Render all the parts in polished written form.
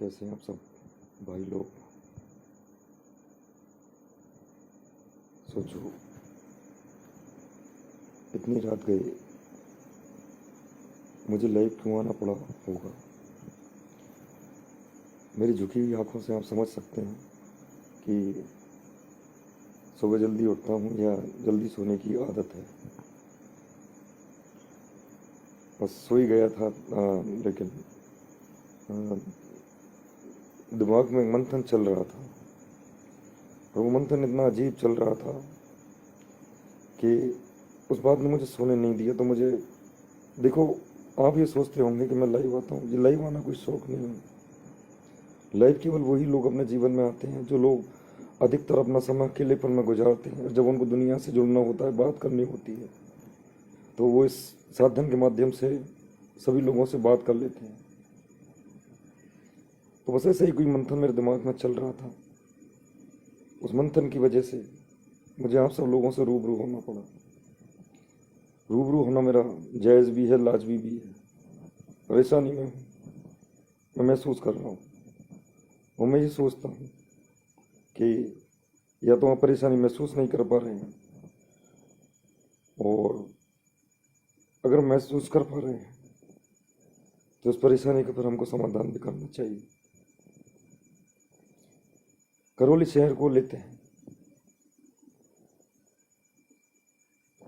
कैसे हैं आप सब भाई लोग। सोचो इतनी रात गई, मुझे लाइव क्यों आना पड़ा होगा। मेरी झुकी हुई आंखों से आप समझ सकते हैं कि सुबह जल्दी उठता हूँ या जल्दी सोने की आदत है। बस सो ही गया था, लेकिन आ, दिमाग में मंथन चल रहा था और वो मंथन इतना अजीब चल रहा था कि उस बात ने मुझे सोने नहीं दिया। तो मुझे देखो, आप ये सोचते होंगे कि मैं लाइव आता हूँ। ये लाइव आना कोई शौक नहीं है। लाइव केवल वही लोग अपने जीवन में आते हैं जो लोग अधिकतर अपना समय अकेलेपन में गुजारते हैं, और जब उनको दुनिया से जुड़ना होता है, बात करनी होती है, तो वो इस साधन के माध्यम से सभी लोगों से बात कर लेते हैं। तो बस ऐसे ही कोई मंथन मेरे दिमाग में चल रहा था। उस मंथन की वजह से मुझे आप सब लोगों से रूबरू होना पड़ा। रूबरू होना मेरा जायज़ भी है, लाजमी भी है। परेशानी में हूँ, मैं महसूस कर रहा हूँ, और मैं ये सोचता हूँ कि या तो आप परेशानी महसूस नहीं कर पा रहे हैं, और अगर महसूस कर पा रहे हैं तो उस परेशानी के ऊपर हमको समाधान भी करना चाहिए। करौली शहर को लेते हैं।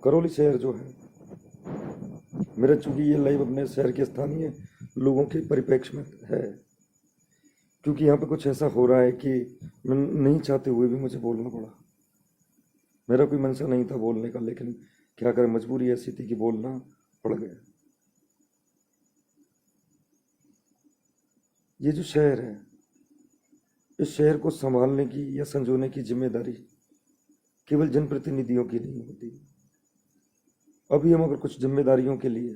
करौली शहर जो है मेरा, चूंकि ये लाइव अपने शहर के स्थानीय लोगों के परिप्रेक्ष्य में है, क्योंकि यहाँ पे कुछ ऐसा हो रहा है कि मैं नहीं चाहते हुए भी मुझे बोलना पड़ा। मेरा कोई मंशा नहीं था बोलने का, लेकिन क्या करें, मजबूरी ऐसी थी कि बोलना पड़ गया। ये जो शहर है, इस शहर को संभालने की या संजोने की जिम्मेदारी केवल जनप्रतिनिधियों की नहीं होती। अभी हम अगर कुछ जिम्मेदारियों के लिए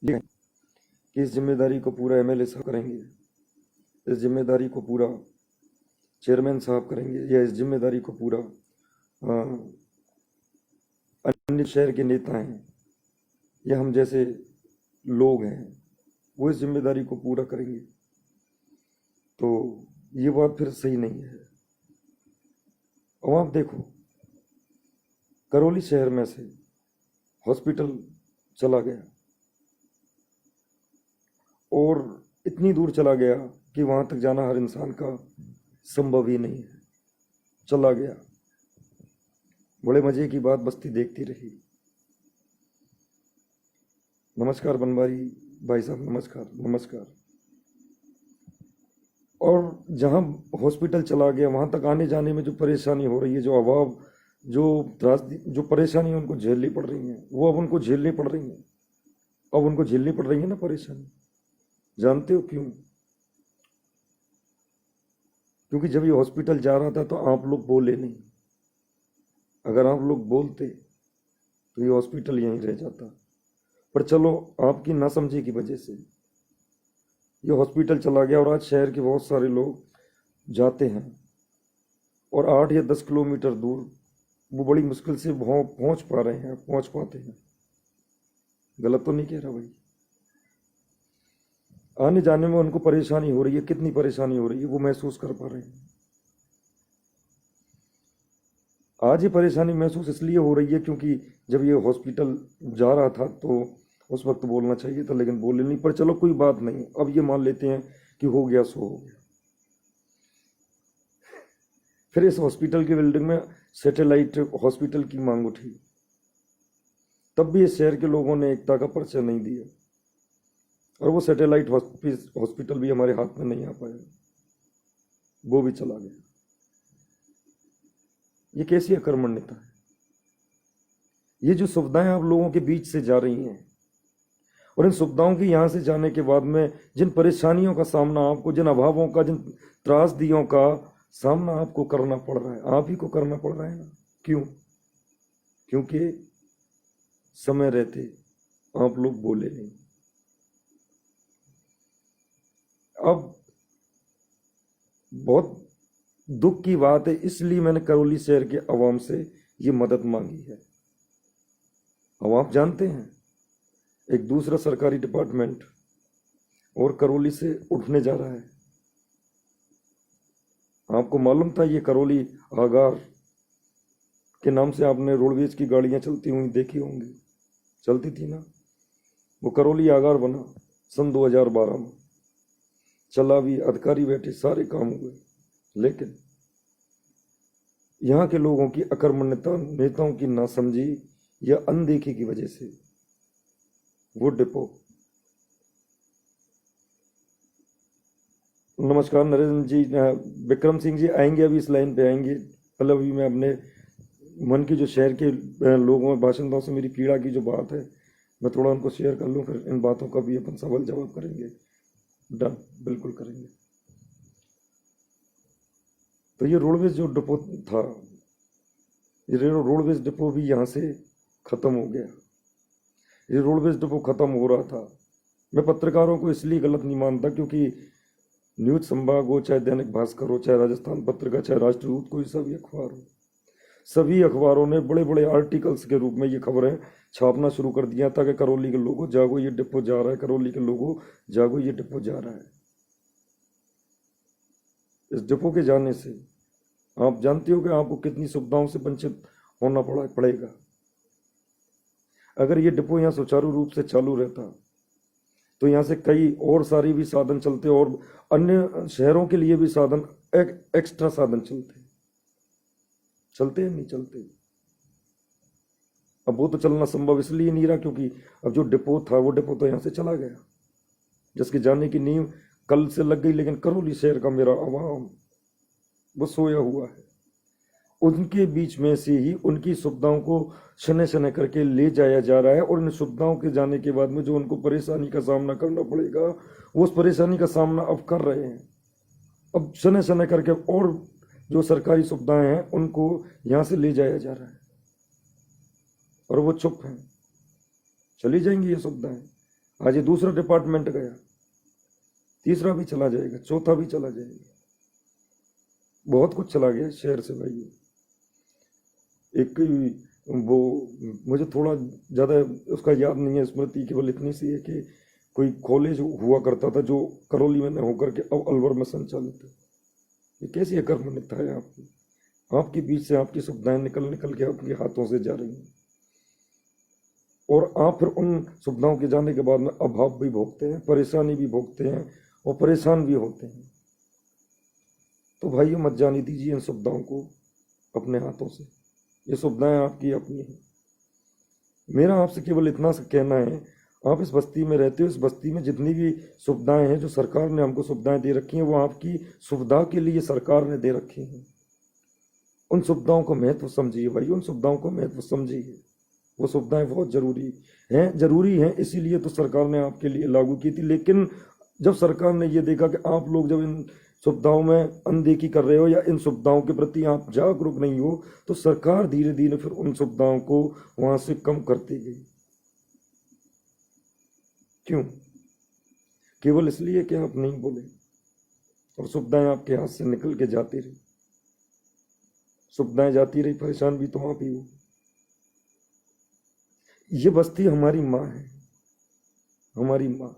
कि इस जिम्मेदारी को पूरा एमएलए साहब करेंगे, इस जिम्मेदारी को पूरा चेयरमैन साहब करेंगे, या इस जिम्मेदारी को पूरा अन्य शहर के नेता हैं या हम जैसे लोग हैं, वो इस जिम्मेदारी को पूरा करेंगे, तो ये बात फिर सही नहीं है। अब आप देखो, करौली शहर में से हॉस्पिटल चला गया, और इतनी दूर चला गया कि वहां तक जाना हर इंसान का संभव ही नहीं है। चला गया, बड़े मजे की बात, बस्ती देखती रही। नमस्कार बनवारी भाई साहब, नमस्कार नमस्कार। और जहां हॉस्पिटल चला गया, वहां तक आने जाने में जो परेशानी हो रही है, जो अभाव, जो त्रासदी, जो परेशानी उनको झेलनी पड़ रही है, वो अब उनको झेलनी पड़ रही है। अब उनको झेलनी पड़ रही है ना परेशानी। जानते हो क्यों? क्योंकि जब ये हॉस्पिटल जा रहा था तो आप लोग बोले नहीं। अगर आप लोग बोलते तो ये हॉस्पिटल यहीं रह जाता, पर चलो आपकी नासमझी की वजह से ये हॉस्पिटल चला गया, और आज शहर के बहुत सारे लोग जाते हैं, और 8 या 10 किलोमीटर दूर वो बड़ी मुश्किल से पहुंच पा रहे हैं, पहुंच पाते हैं। गलत तो नहीं कह रहा भाई? आने जाने में उनको परेशानी हो रही है, कितनी परेशानी हो रही है वो महसूस कर पा रहे हैं। आज ये परेशानी महसूस इसलिए हो रही है क्योंकि जब ये हॉस्पिटल जा रहा था तो उस वक्त बोलना चाहिए था, लेकिन बोले नहीं। पर चलो कोई बात नहीं, अब ये मान लेते हैं कि हो गया सो हो गया। फिर इस हॉस्पिटल की बिल्डिंग में सैटेलाइट हॉस्पिटल की मांग उठी, तब भी इस शहर के लोगों ने एकता का परिचय नहीं दिया, और वो सैटेलाइट हॉस्पिटल भी हमारे हाथ में नहीं आ पाया, वो भी चला गया। ये कैसी अकर्मण्यता है? ये जो सुविधाएं आप लोगों के बीच से जा रही हैं, और इन सुविधाओं की यहां से जाने के बाद में जिन परेशानियों का सामना आपको, जिन अभावों का, जिन त्रासदियों का सामना आपको करना पड़ रहा है, आप ही को करना पड़ रहा है ना। क्यों? क्योंकि समय रहते आप लोग बोले नहीं। अब बहुत दुख की बात है, इसलिए मैंने करौली शहर के अवाम से ये मदद मांगी है। अब आप जानते हैं, एक दूसरा सरकारी डिपार्टमेंट और करौली से उठने जा रहा है। आपको मालूम था ये करौली आगार के नाम से आपने रोडवेज की गाड़ियां चलती हुई देखी होंगी, चलती थी ना। वो करौली आगार बना सन 2012 में, चला भी, अधिकारी बैठे, सारे काम हुए। लेकिन यहाँ के लोगों की अकर्मण्यता, नेताओं की नासमझी या अनदेखी की वजह से वो डिपो। नमस्कार नरेंद्र जी, विक्रम सिंह जी आएंगे, अभी इस लाइन पे आएंगे। पहले अभी मैं अपने मन की जो शहर के लोगों में बाशिंदों से मेरी पीड़ा की जो बात है, मैं थोड़ा उनको शेयर कर लूँ, फिर इन बातों का भी अपन सवाल जवाब करेंगे। डन, बिल्कुल करेंगे। तो ये रोडवेज जो डिपो था, ये रोडवेज डिपो भी यहाँ से खत्म हो गया। ये रोडवेज डिपो खत्म हो रहा था। मैं पत्रकारों को इसलिए गलत नहीं मानता क्योंकि न्यूज संभाग हो, चाहे दैनिक भास्कर हो, चाहे राजस्थान पत्रिका, चाहे राष्ट्रदूत, कोई सभी अखबार हो, सभी अखबारों ने बड़े बड़े आर्टिकल्स के रूप में ये खबरें छापना शुरू कर दिया था कि करौली के लोगों जागो, ये डिपो जा रहा है, करौली के लोगों जागो, ये डिपो जा रहा है। इस डिपो के जाने से आप जानते हो कि आपको कितनी सुविधाओं से वंचित होना पड़ेगा। अगर ये डिपो यहाँ सुचारू रूप से चालू रहता तो यहाँ से कई और सारी भी साधन चलते और अन्य शहरों के लिए भी साधन, एक्स्ट्रा साधन चलते हैं, नहीं चलते। अब वो तो चलना संभव इसलिए नहीं रहा क्योंकि अब जो डिपो था वो डिपो तो यहाँ से चला गया, जिसके जाने की नींव कल से लग गई। लेकिन करौली शहर का मेरा आवाम वो सोया हुआ है। उनके बीच में से ही उनकी सुविधाओं को शनै शनै करके ले जाया जा रहा है, और इन सुविधाओं के जाने के बाद में जो उनको परेशानी का सामना करना पड़ेगा वो उस परेशानी का सामना अब कर रहे हैं। अब शनै शनै करके और जो सरकारी सुविधाएं हैं उनको यहाँ से ले जाया जा रहा है, और वो चुप हैं। चली जाएंगी ये सुविधाएं। आज ये दूसरा डिपार्टमेंट गया, तीसरा भी चला जाएगा, चौथा भी चला जाएगा, बहुत कुछ चला गया शहर से भाई। एक वो मुझे थोड़ा ज़्यादा उसका याद नहीं है, स्मृति केवल इतनी सी है कि कोई कॉलेज हुआ करता था जो करौली में न होकर के अब अलवर में संचालित है। ये कैसी अकर्मण्यता है आपकी? आपके बीच से आपकी सुविधाएं निकल निकल के आपके हाथों से जा रही हैं, और आप फिर उन सुविधाओं के जाने के बाद में अभाव भी भोगते हैं, परेशानी भी भोगते हैं, और परेशान भी होते हैं। तो भाई मत जाने दीजिए इन सुविधाओं को अपने हाथों से। ये सुविधाएं आपकी अपनी हैं। मेरा आपसे केवल इतना सा कहना है, आप इस बस्ती में रहते हो, इस बस्ती में जितनी भी सुविधाएं हैं, जो सरकार ने हमको सुविधाएं दे रखी हैं, वो आपकी सुविधा के लिए सरकार ने दे रखी हैं। उन सुविधाओं को महत्व समझिए भाई, उन सुविधाओं को महत्व समझिए। वो सुविधाएं बहुत जरूरी हैं, इसीलिए तो सरकार ने आपके लिए लागू की थी। लेकिन जब सरकार ने ये देखा कि आप लोग जब इन सुविधाओं में अनदेखी कर रहे हो या इन सुविधाओं के प्रति आप जागरूक नहीं हो, तो सरकार धीरे धीरे फिर उन सुविधाओं को वहां से कम करती गई। क्यों? केवल इसलिए कि आप नहीं बोले और सुविधाएं आपके हाथ से निकल के जाती रही। सुविधाएं जाती रही, परेशान भी तो आप ही हो। ये बस्ती हमारी माँ है, हमारी माँ।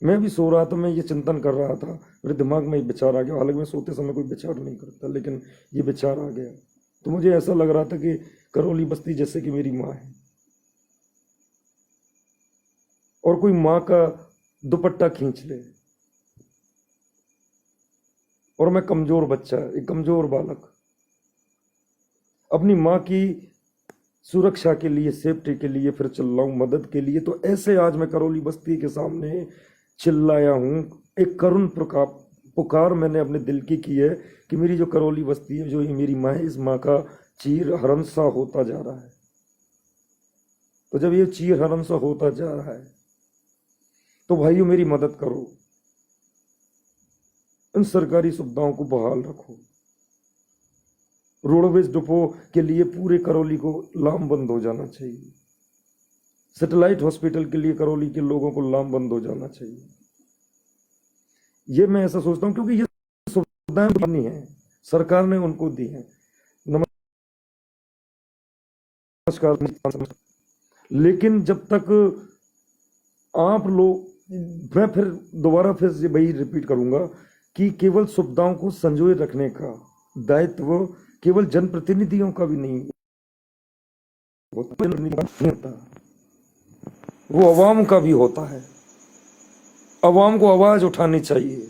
मैं भी सो रहा था, मैं ये चिंतन कर रहा था, मेरे दिमाग में एक विचार आ गया। हालांकि मैं सोते समय कोई विचार नहीं करता, लेकिन ये विचार आ गया तो मुझे ऐसा लग रहा था कि करौली बस्ती जैसे कि मेरी माँ है, और कोई माँ का दुपट्टा खींच ले, और मैं कमजोर बच्चा, एक कमजोर बालक, अपनी माँ की सुरक्षा के लिए, सेफ्टी के लिए फिर चिल्ला रहा हूं, मदद के लिए। तो ऐसे आज मैं करौली बस्ती के सामने चिल्लाया हूं। एक करुण पुकार मैंने अपने दिल की है कि मेरी जो करौली बस्ती है, जो ये मेरी माँ है, इस माँ का चीर हरण सा होता जा रहा है। तो जब ये चीर हरण सा होता जा रहा है तो भाइयों मेरी मदद करो, इन सरकारी सुविधाओं को बहाल रखो। रोडवेज डिपो के लिए पूरे करौली को लामबंद हो जाना चाहिए। सैटेलाइट हॉस्पिटल के लिए करौली के लोगों को लामबंद हो जाना चाहिए। ये मैं ऐसा सोचता हूं क्योंकि ये सुविधाएं नहीं है, सरकार ने उनको दी है। नमस्कार। लेकिन जब तक आप लोग मैं फिर दोबारा फिर से वही रिपीट करूंगा कि केवल सुविधाओं को संजोए रखने का दायित्व केवल जनप्रतिनिधियों का भी नहीं होता, वो अवाम का भी होता है। अवाम को आवाज उठानी चाहिए।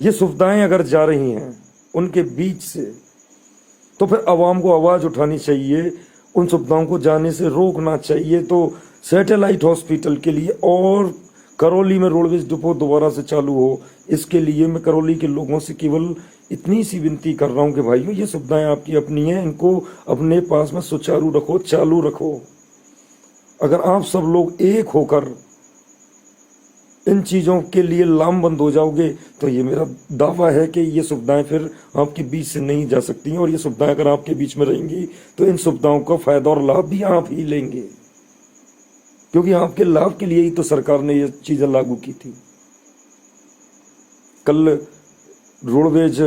ये सुविधाएं अगर जा रही हैं उनके बीच से, तो फिर अवाम को आवाज उठानी चाहिए, उन सुविधाओं को जाने से रोकना चाहिए। तो सैटेलाइट हॉस्पिटल के लिए और करौली में रोडवेज डिपो दोबारा से चालू हो, इसके लिए मैं करौली के लोगों से केवल इतनी सी विनती कर रहा हूं कि भाइयों, ये सुविधाएं आपकी अपनी हैं, इनको अपने पास में सुचारू रखो, चालू रखो। अगर आप सब लोग एक होकर इन चीजों के लिए लामबंद हो जाओगे तो ये मेरा दावा है कि ये सुविधाएं फिर आपके बीच से नहीं जा सकती हैं। और ये सुविधाएं अगर आपके बीच में रहेंगी तो इन सुविधाओं का फायदा और लाभ भी आप ही लेंगे, क्योंकि आपके लाभ के लिए ही तो सरकार ने ये चीजें लागू की थी। कल रोडवेज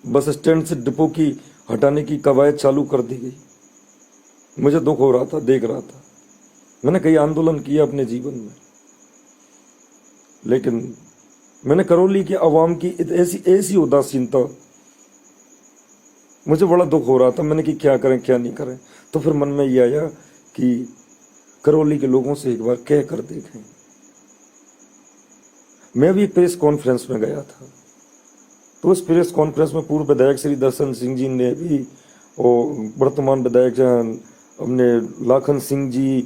बस स्टैंड से डिपो की हटाने की कवायद चालू कर दी गई। मुझे दुख हो रहा था, देख रहा था। मैंने कई आंदोलन किया अपने जीवन में, लेकिन मैंने करौली के अवाम की ऐसी उदासीनता, मुझे बड़ा दुख हो रहा था। मैंने कि क्या करें क्या नहीं करें। तो फिर मन में ये आया कि करौली के लोगों से एक बार कह कर देखें। मैं भी एक प्रेस कॉन्फ्रेंस में गया था, तो उस प्रेस कॉन्फ्रेंस में पूर्व विधायक श्री दर्शन सिंह जी ने भी और वर्तमान विधायक अपने लाखन सिंह जी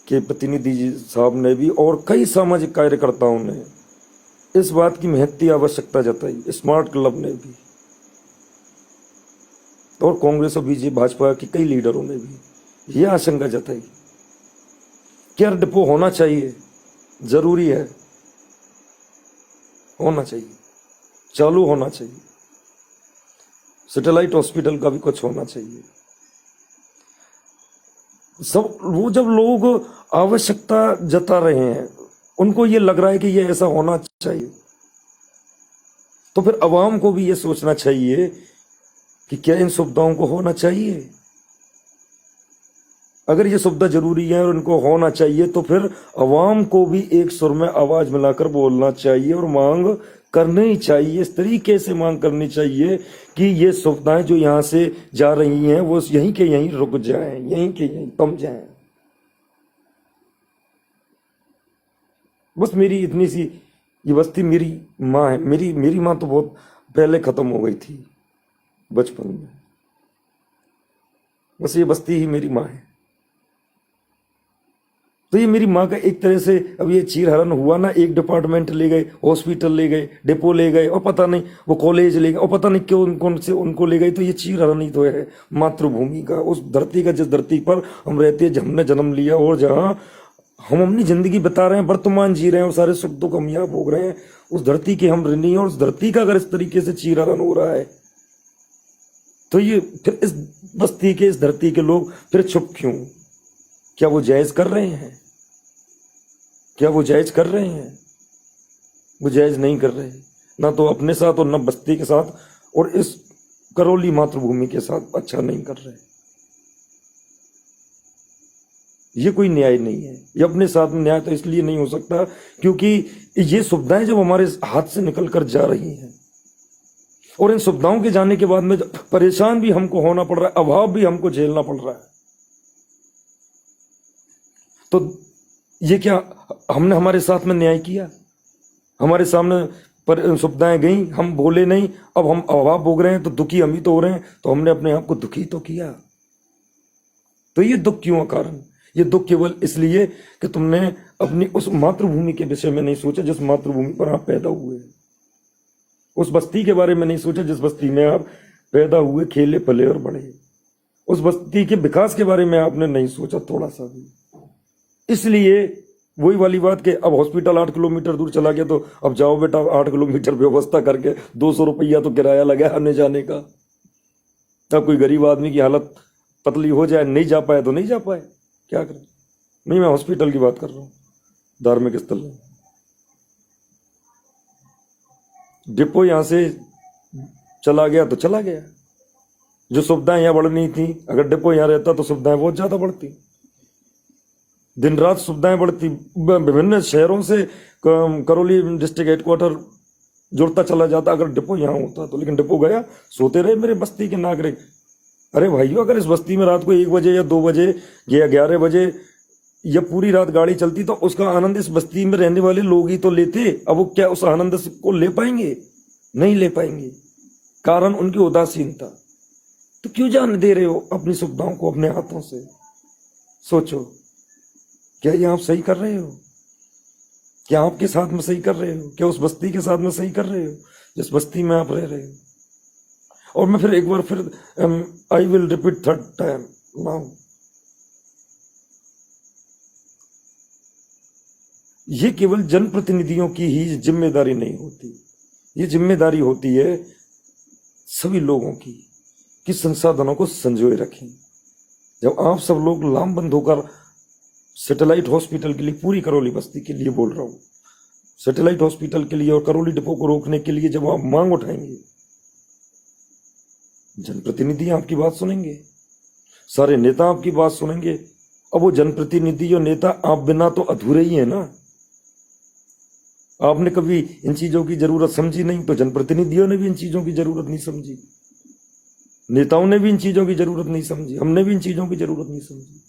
के प्रतिनिधि जी साहब ने भी और कई सामाजिक कार्यकर्ताओं ने इस बात की महत्ती आवश्यकता जताई। स्मार्ट क्लब ने भी और कांग्रेस और बीजेपी भाजपा के कई लीडरों ने भी यह आशंका जताई कि यार डिपो होना चाहिए, जरूरी है, होना चाहिए, चालू होना चाहिए। सैटेलाइट हॉस्पिटल का भी कुछ होना चाहिए। सब वो जब लोग आवश्यकता जता रहे हैं, उनको ये लग रहा है कि ये ऐसा होना चाहिए, तो फिर अवाम को भी ये सोचना चाहिए कि क्या इन सुविधाओं को होना चाहिए। अगर ये सुविधा जरूरी है और इनको होना चाहिए, तो फिर अवाम को भी एक सुर में आवाज मिलाकर बोलना चाहिए और मांग करनी चाहिए। इस तरीके से मांग करनी चाहिए कि ये सुविधाएं जो यहां से जा रही हैं वो यहीं के यहीं रुक जाएं, यहीं के यहीं थम जाएं। बस मेरी इतनी सी, ये बस्ती मेरी माँ है। मेरी माँ तो बहुत पहले खत्म हो गई थी बचपन में। बस ये बस्ती ही मेरी माँ है। तो ये मेरी माँ का एक तरह से अब ये चीरहरण हुआ ना। एक डिपार्टमेंट ले गए, हॉस्पिटल ले गए, डिपो ले गए, और पता नहीं वो कॉलेज ले गए, और पता नहीं क्यों कौन से उनको ले गए। तो ये चीरहरण ही तो है मातृभूमि का, उस धरती का जिस धरती पर हम रहते हैं, हमने जन्म लिया और जहाँ हम अपनी जिंदगी बिता रहे हैं, वर्तमान जी रहे हैं और सारे सुख दुख हम यहाँ भोग रहे हैं, उस धरती के हम ऋणी हैं। और उस धरती का अगर इस तरीके से चीरहरण हो रहा है, तो ये फिर इस बस्ती के, इस धरती के लोग फिर चुप क्यों? क्या वो जायज कर रहे हैं? क्या वो जायज कर रहे हैं? वो जायज नहीं कर रहे, ना तो अपने साथ और ना बस्ती के साथ और इस करौली मातृभूमि के साथ अच्छा नहीं कर रहे। ये कोई न्याय नहीं है। ये अपने साथ में न्याय तो इसलिए नहीं हो सकता क्योंकि ये सुविधाएं जब हमारे हाथ से निकल कर जा रही हैं और इन सुविधाओं के जाने के बाद में परेशान भी हमको होना पड़ रहा है, अभाव भी हमको झेलना पड़ रहा है, तो ये क्या हमने हमारे साथ में न्याय किया? हमारे सामने पर सुविधाएं गई, हम बोले नहीं, अब हम अभाव भोग रहे हैं, तो दुखी हम ही तो हो रहे हैं, तो हमने अपने आप को दुखी तो किया। तो ये दुख क्यों कारण? ये दुख केवल इसलिए कि तुमने अपनी उस मातृभूमि के विषय में नहीं सोचा जिस मातृभूमि पर आप पैदा हुए, उस बस्ती के बारे में नहीं सोचा जिस बस्ती में आप पैदा हुए, खेले पले और बढ़े, उस बस्ती के विकास के बारे में आपने नहीं सोचा थोड़ा सा भी। इसलिए वही वाली बात कि अब हॉस्पिटल 8 किलोमीटर दूर चला गया, तो अब जाओ बेटा 8 किलोमीटर व्यवस्था करके 200 रुपया तो किराया लगा आने जाने का। तब कोई गरीब आदमी की हालत पतली हो जाए, नहीं जा पाए तो नहीं जा पाए, क्या करें? नहीं, मैं हॉस्पिटल की बात कर रहा हूं, धार्मिक स्थल में। डिपो यहां से चला गया तो चला गया। जो सुविधाएं यहां बढ़नी थी, अगर डिपो यहां रहता तो सुविधाएं बहुत ज्यादा बढ़ती। दिन रात सुविधाएं बढ़ती, विभिन्न शहरों से करौली डिस्ट्रिक्ट हेडक्वार्टर जुड़ता चला जाता अगर डिपो यहाँ होता तो, लेकिन डिपो गया, सोते रहे मेरे बस्ती के नागरिक। अरे भाइयों, अगर इस बस्ती में रात को 1 बजे या 2 बजे या 11 बजे या पूरी रात गाड़ी चलती तो उसका आनंद इस बस्ती में रहने वाले लोग ही तो लेते। अब वो क्या उस आनंद को ले पाएंगे? नहीं ले पाएंगे, कारण उनकी उदासीनता। तो क्यों जाने दे रहे हो अपनी सुविधाओं को अपने हाथों से? सोचो, क्या ये आप सही कर रहे हो? क्या आपके साथ में सही कर रहे हो? क्या उस बस्ती के साथ में सही कर रहे हो जिस बस्ती में आप रह रहे हो? और मैं फिर एक बार फिर I will repeat third time now, ये केवल जनप्रतिनिधियों की ही जिम्मेदारी नहीं होती, ये जिम्मेदारी होती है सभी लोगों की कि संसाधनों को संजोए रखें। जब आप सब लोग लामबंद होकर सैटेलाइट हॉस्पिटल के लिए, पूरी करौली बस्ती के लिए बोल रहा हूं, सैटेलाइट हॉस्पिटल के लिए और करौली डिपो को रोकने के लिए जब आप मांग उठाएंगे, जनप्रतिनिधि आपकी बात सुनेंगे, सारे नेता आपकी बात सुनेंगे। अब वो जनप्रतिनिधि और नेता आप बिना तो अधूरे ही है ना। आपने कभी इन चीजों की जरूरत समझी नहीं, तो जनप्रतिनिधियों ने भी इन चीजों की जरूरत नहीं समझी, नेताओं ने भी इन चीजों की जरूरत नहीं समझी, हमने भी इन चीजों की जरूरत नहीं समझी।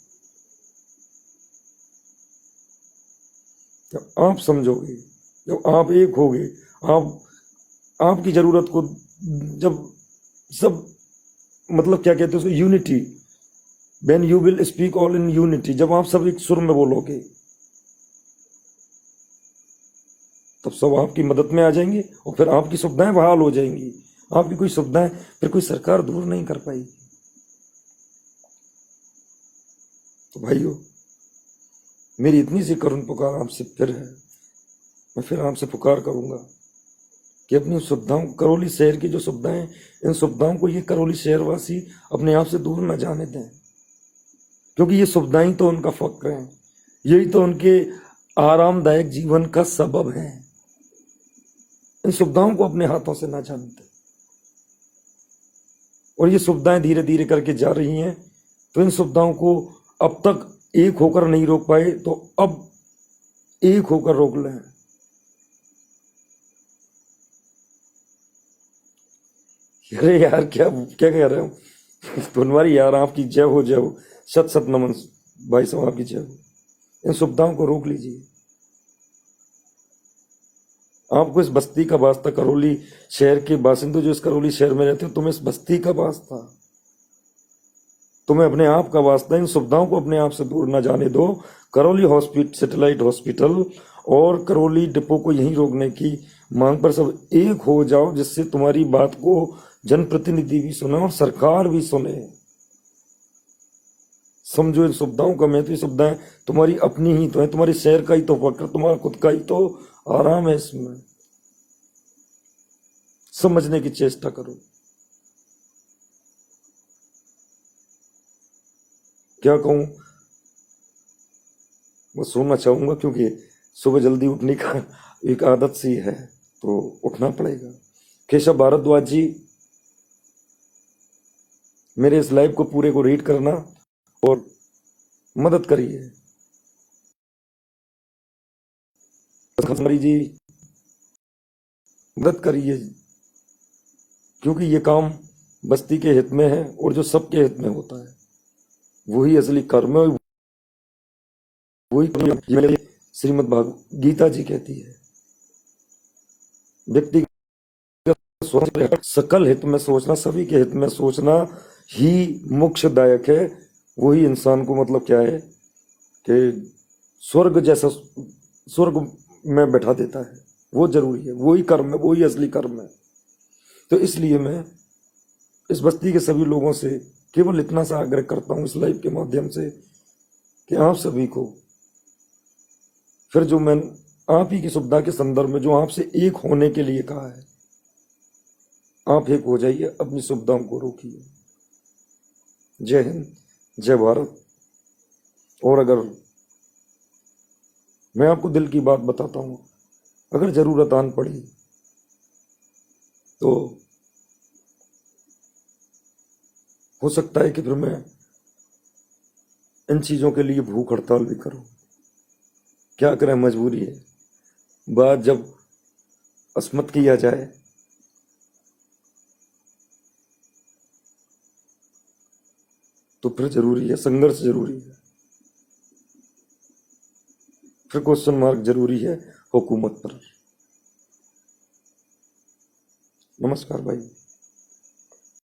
जब आप समझोगे, जब आप एक होगे, आपकी जरूरत को, जब सब मतलब क्या कहते हैं उसको, unity, when you will speak all in unity, जब आप सब एक सुर में बोलोगे तब सब आपकी मदद में आ जाएंगे और फिर आपकी सुविधाएं बहाल हो जाएंगी। आपकी कोई सुविधाएं फिर कोई सरकार दूर नहीं कर पाएगी। तो भाइयों, मेरी इतनी सी करुण पुकार आपसे फिर है, मैं फिर आपसे पुकार करूंगा कि अपनी सुविधाओं, करौली शहर की जो सुविधाएं, इन सुविधाओं को ये करौली शहरवासी अपने आप से दूर न जाने दें, क्योंकि ये सुविधाएं तो उनका फक्र है, यही तो उनके आरामदायक जीवन का सबब है। इन सुविधाओं को अपने हाथों से ना जाने दें। और ये सुविधाएं धीरे धीरे करके जा रही हैं, तो इन सुविधाओं को अब तक एक होकर नहीं रोक पाए, तो अब एक होकर रोक लें। अरे यार, क्या क्या कह रहे हो? धनवारी यार, आपकी जय हो, जय हो, शत शत नमन भाई साहब, आपकी जय हो। इन सुविधाओं को रोक लीजिए। आपको इस बस्ती का वास्ता, करौली शहर के बासिंदे जो इस करौली शहर में रहते हो, तुम्हें इस बस्ती का वास्ता, तुम्हें अपने आप का वास्ता, इन सुविधाओं को अपने आप से दूर न जाने दो। करौली हॉस्पिटल, सैटेलाइट हॉस्पिटल और करौली डिपो को यहीं रोकने की मांग पर सब एक हो जाओ, जिससे तुम्हारी बात को जनप्रतिनिधि भी सुने और सरकार भी सुने। समझो इन सुविधाओं का महत्व। सुविधाएं तुम्हारी अपनी ही तो है, तुम्हारे शहर का ही तो फक्र, तुम्हारा खुद का ही तो आराम है। इसमें समझने की चेष्टा करो। क्या कहूं, मैं सोना चाहूंगा, क्योंकि सुबह जल्दी उठने का एक आदत सी है, तो उठना पड़ेगा। केशव भारद्वाज जी, मेरे इस लाइव को पूरे को रीड करना और मदद करिए। खसमारी जी, मदद करिए, क्योंकि ये काम बस्ती के हित में है और जो सबके हित में होता है वही असली कर्म है, वही श्रीमद् भागवत गीता जी कहती है। व्यक्ति सकल हित में सोचना, सभी के हित में सोचना ही मोक्षदायक है। वही इंसान को मतलब क्या है कि स्वर्ग जैसा, स्वर्ग में बैठा देता है। वो जरूरी है, वही कर्म है, वही असली कर्म है। तो इसलिए मैं इस बस्ती के सभी लोगों से केवल इतना सा आग्रह करता हूं इस लाइव के माध्यम से कि आप सभी को फिर जो मैं आप ही की सुविधा के संदर्भ में जो आपसे एक होने के लिए कहा है, आप एक हो जाइए, अपनी सुविधाओं को रोकिए। जय हिंद, जय भारत। और अगर मैं आपको दिल की बात बताता हूं, अगर जरूरत आन पड़ी तो हो सकता है कि फिर मैं इन चीजों के लिए भूख हड़ताल भी करूं। क्या करें, मजबूरी है। बात जब अस्मत किया जाए तो फिर जरूरी है, संघर्ष जरूरी है, फिर क्वेश्चन मार्क जरूरी है हुकूमत पर। नमस्कार भाई।